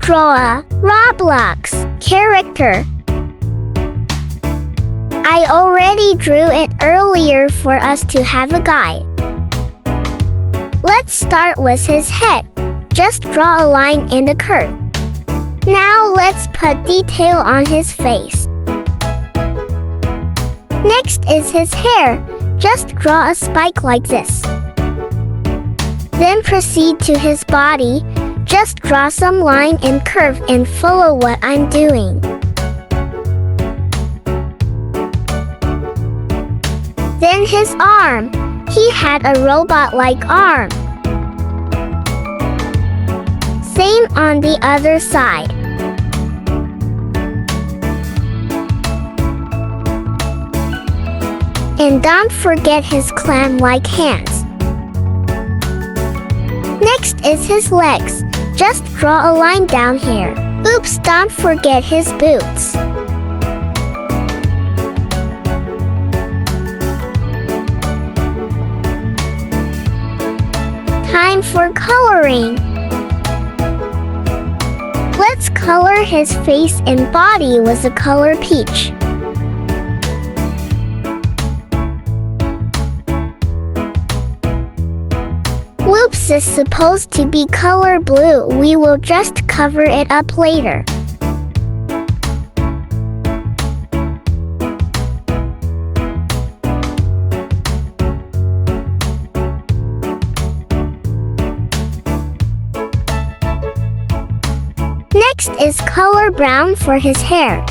draw a Roblox character. I already drew it earlier for us to have a guide. Let's start with his head. Just draw a line and a curve. Now let's put detail on his face. Next is his hair. Just draw a spike like this. Then proceed to his body. Just draw some line and curve and follow what I'm doing. Then his arm. He had a robot-like arm. Same on the other side. And don't forget his clam-like hands. Next is his legs. Just draw a line down here. Oops, don't forget his boots. Time for coloring. Let's color his face and body with the color peach. Whoops is supposed to be color blue. We will just cover it up later. Next is color brown for his hair.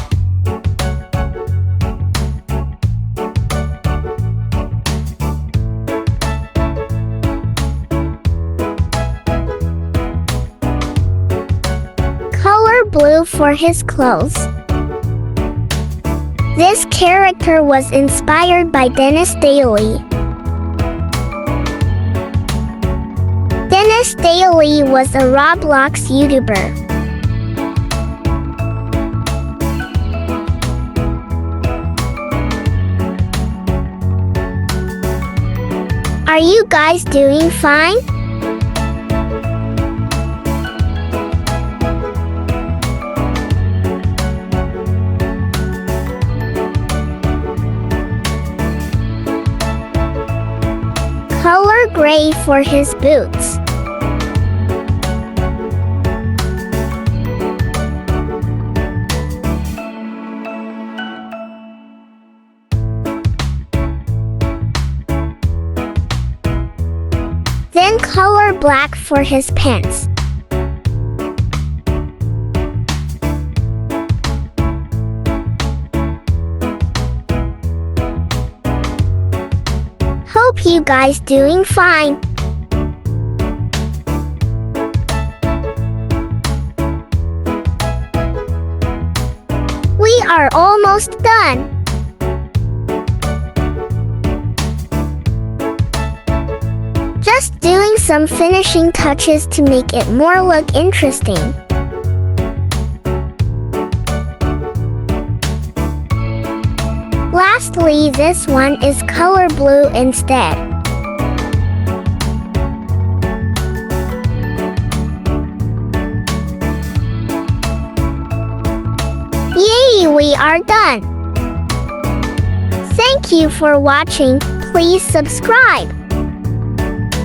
Color blue for his clothes. This character was inspired by Denis Daily. Denis Daily was a Roblox YouTuber. Are you guys doing fine? Color gray for his boots. Then color black for his pants. Hope you guys doing fine. We are almost done. Just doing some finishing touches to make it more look interesting. Lastly, this one is color blue instead. Yay, we are done! Thank you for watching. Please subscribe.